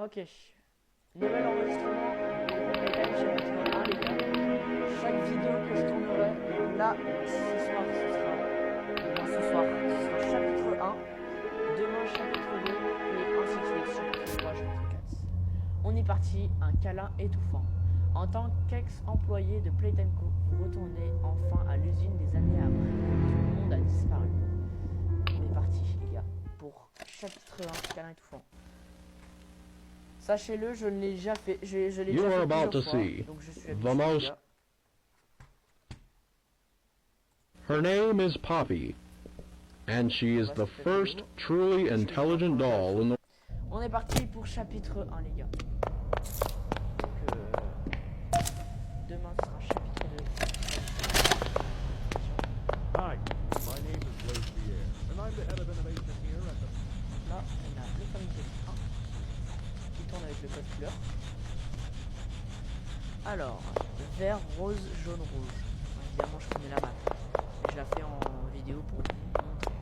Ok. Nouvel enregistrement de Playtime chapitre 1, les gars. Chaque vidéo que je tournerai, là, ce soir, ce sera chapitre 1, demain chapitre 2, et ainsi de suite, chapitre 3, chapitre 4. On est parti, un câlin étouffant. En tant qu'ex-employé de Playtime Co, vous retournez enfin à l'usine des années après que tout le monde a disparu. On est parti, les gars, pour chapitre 1, câlin étouffant. Sachez-le, je l'ai déjà fait. Je l'ai déjà fait plusieurs fois, donc je suis habitué. Her name is Poppy, and she is the first truly intelligent doll in the... On est parti pour chapitre 1, les gars. Donc, demain ce sera chapitre 2. Hi, my name is Blaise Pierre, and I'm the head of innovation here at the... Là, on a le fameux code 1 qui tourne avec le code couleur. Alors, vert, rose, jaune, rouge. Évidemment, je connais la map. Je la fais en vidéo pour vous montrer.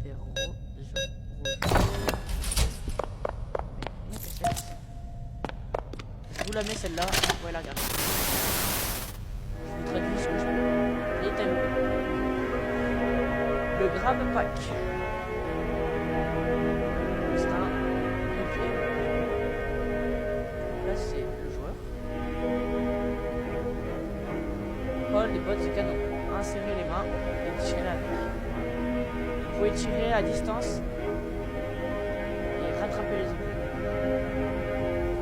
Vert, rose, jaune, rouge. Mais la cassette. Je vous la mets celle-là, vous pouvez la regarder. Je vous traduis ce que je peux. Playtime. Le Grab Pack. C'est un objet. Là c'est le joueur. Paul, les bottes de canon. Insérez les mains et tirez avec. Vous pouvez tirer à distance et rattraper les objets.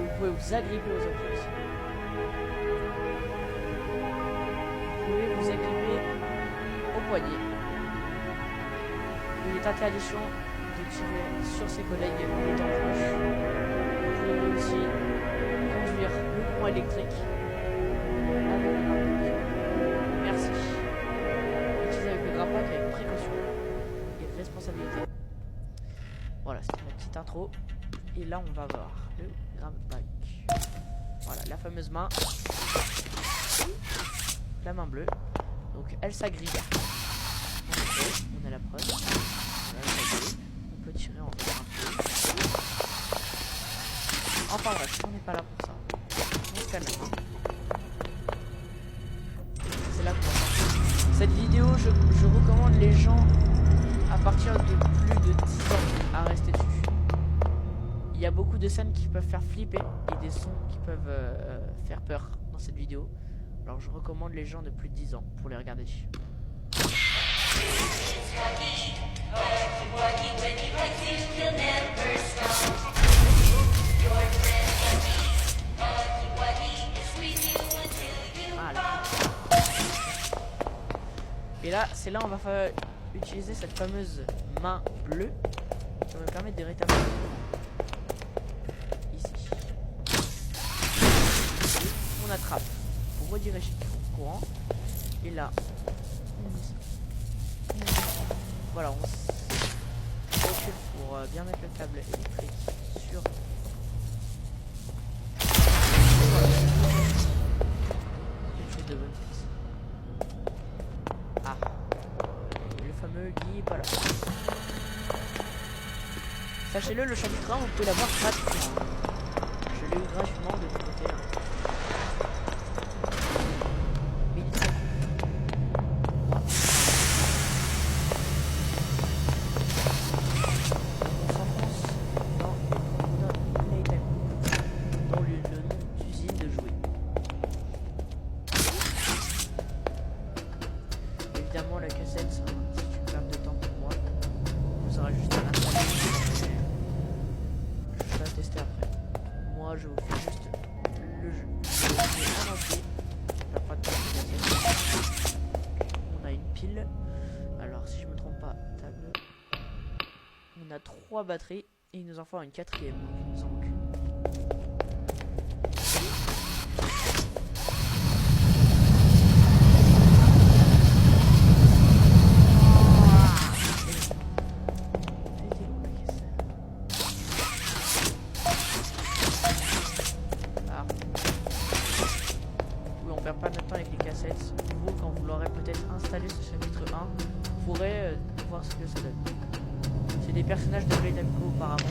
Vous pouvez vous agripper aux objets aussi. Vous pouvez vous agripper au poignet. Il est interdiction de tirer sur ses collègues les temps proches. Vous pouvez aussi conduire le courant électrique avec le grappac. Merci. Utilisez avec le grappac avec précaution et responsabilité. Voilà, c'était la petite intro. Et là, on va voir le grappac. Voilà, la fameuse main. La main bleue. Donc, elle s'agrippe. On a la preuve. Voilà, on peut tirer encore un peu. Enfin bref, on n'est pas là pour ça. On se calme. C'est là qu'on va faire. Cette vidéo, je recommande les gens à partir de plus de 10 ans à rester dessus. Il y a beaucoup de scènes qui peuvent faire flipper et des sons qui peuvent faire peur dans cette vidéo. Alors je recommande les gens de plus de 10 ans pour les regarder. Voilà. Et là, c'est là on va utiliser cette fameuse main bleue qui va me permettre de rétablir ici. On attrape pour rediriger le courant. Et là, voilà, on recule pour bien mettre le câble électrique sur. Quelque chose de bonne tête. Ah, le fameux Guy est pas là. Sachez-le, le chapitre 1, vous pouvez l'avoir gratuitement. Je l'ai eu gratuitement de l'autre côté. Mais il est très cool. Évidemment, la cassette sera une perte de temps pour moi. Vous aurez juste à l'installer. Je vais la tester après. Moi, je vous fais juste le jeu. Je vais annoncer. La pas de cassette. On a une pile. Alors, si je me trompe pas, table. On a 3 batteries et il nous en faut une 4e. Donc, il nous en manque une. Pas notre temps avec les cassettes. Vous, quand vous l'aurez peut-être installé ce chapitre 1, vous pourrez voir ce que ça donne. C'est des personnages de Blade Co auparavant.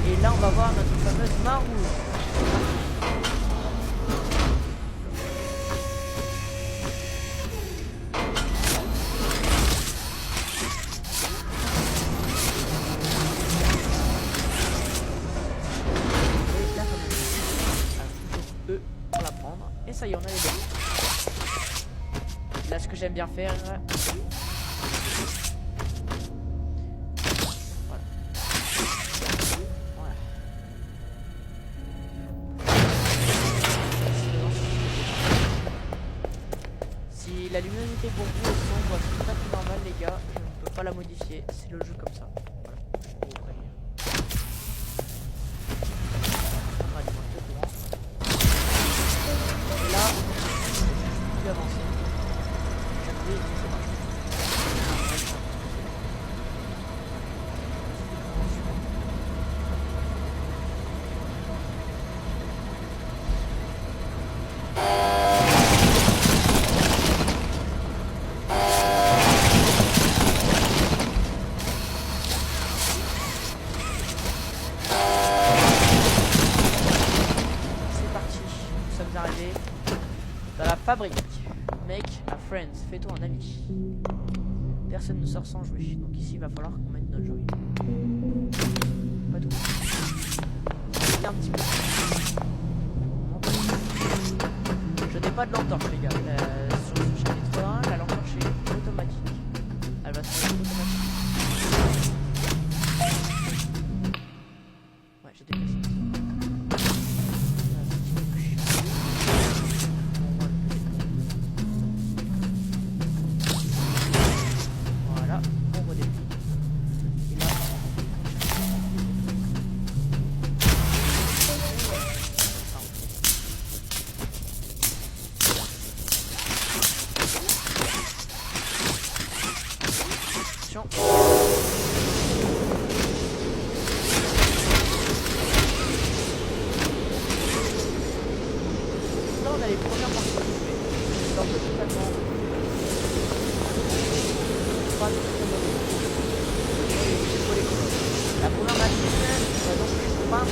Et là on va voir notre fameuse main rouge. Et ça y est, on a les deux. Là, ce que j'aime bien faire. Voilà. Voilà. Si la luminosité pour vous est sombre, c'est tout à fait normal, les gars. Je ne peux pas la modifier. C'est le jeu comme ça. Voilà. Pour vous prévenir. Et là, plus avancé. J'appuie, c'est parti. C'est parti, nous sommes arrivés dans la fabrique. Make a friend, fais-toi un ami. Personne ne sort sans jouer, donc ici il va falloir qu'on mette notre jouet. Pas tout. Un petit peu. Je n'ai pas de lampe torche, les gars. Sur ce chapitre 1, la lampe torche est automatique. Elle va se faire automatique. Ouais, j'ai déplacé. Voilà, on redéplie. Et là, attention. Là, on a les premières parties du jeu. Je sors totalement. Pas de très mauvais. La première machine, donc je peins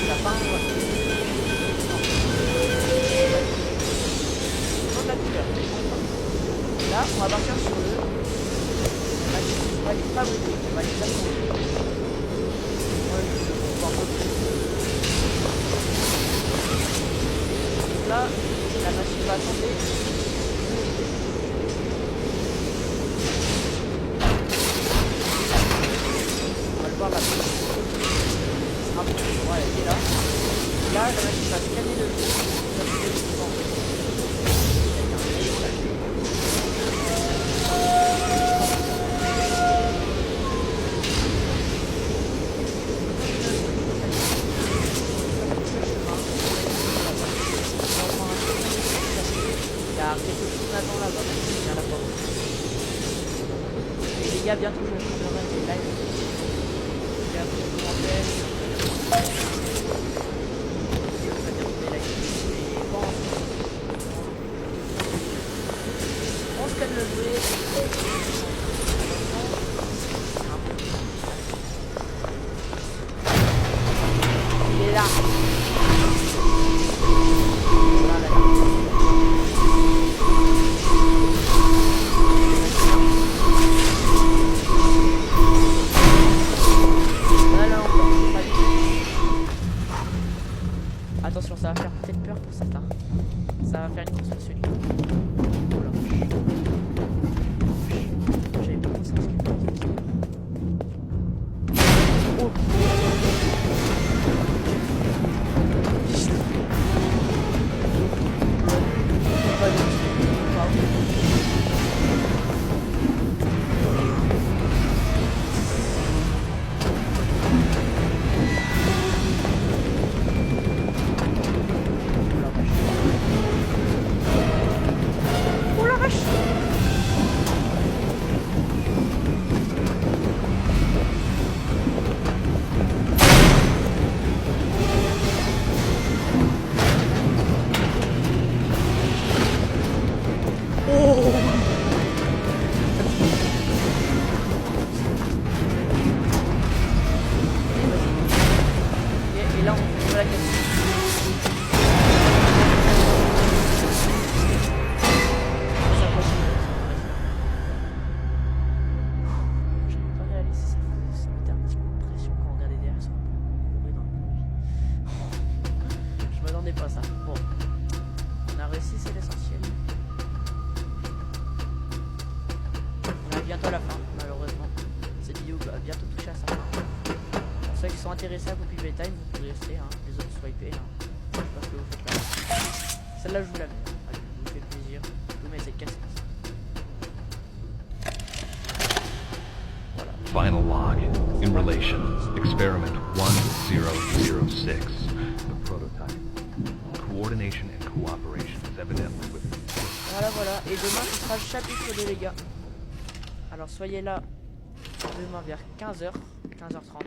la peindre. Non, la couleur. Là, on va partir sur le. On va les fabriquer, on va les assembler. Là, la machine va assembler. On va le voir là. Voilà, il est là. Là, la machine va scanner le jeu. Car quelque chose m'attend là-bas, bien la porte. Et les gars, bientôt je ferai des lives. J'ai appris le commentaire. Je ferai bientôt des lives. Et bon, on scanne le jouet. Il est là. Voilà. Attention, ça va faire peut-être peur pour certains. Ça va faire une course sur celui. Oh la vache. J'avais pas pensé à ce qu'il fallait. Oh. la cutscene. Ça continue. J'avais pas réalisé ça. Ça mettait un petit coup de pression quand on regardait derrière ça. Je m'attendais pas à ça. Bon. On a réussi, c'est l'essentiel. On a bientôt à la fin, malheureusement. Cette vidéo va bientôt toucher à sa fin. Pour ceux qui sont intéressés à Poppy Playtime, vous pouvez rester, hein. Les autres swipez, hein. Je sais pas ce que vous faites là. Celle-là, je vous la mets. Allez, vous fait plaisir. Je vous mets cette cassette. Voilà. Final log. In relation, experiment 1006. The prototype. Coordination and cooperation is evidently with. Voilà. Et demain, ce sera le chapitre 2, les gars. Alors, soyez là demain vers 15h, 15h30.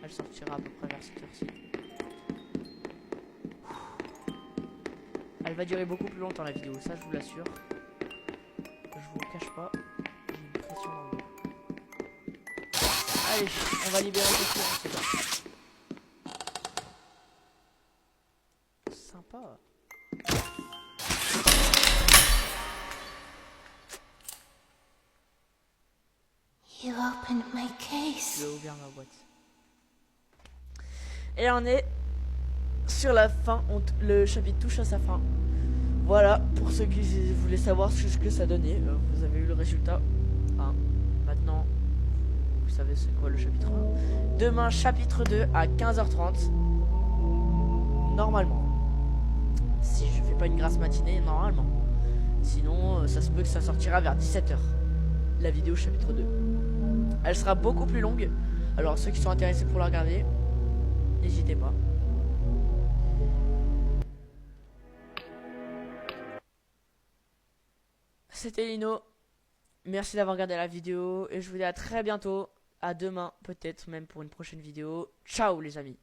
Elle sortira à peu près vers cette heure-ci. Elle va durer beaucoup plus longtemps la vidéo, ça je vous l'assure. Je vous le cache pas. J'ai une pression dans le dos. Allez, on va libérer le cours, c'est là. Sympa. You opened my case. Je vais ouvrir ma boîte. Et on est sur la fin. Le chapitre touche à sa fin. Voilà, pour ceux qui voulaient savoir ce que ça donnait, vous avez eu le résultat. Hein. Maintenant, vous savez c'est quoi le chapitre 1. Demain, chapitre 2 à 15h30. Normalement. Si je fais pas une grasse matinée, normalement. Sinon, ça se peut que ça sortira vers 17h. La vidéo chapitre 2. Elle sera beaucoup plus longue. Alors ceux qui sont intéressés pour la regarder, n'hésitez pas. C'était Lino. Merci d'avoir regardé la vidéo. Et je vous dis à très bientôt. À demain, peut-être même pour une prochaine vidéo. Ciao les amis.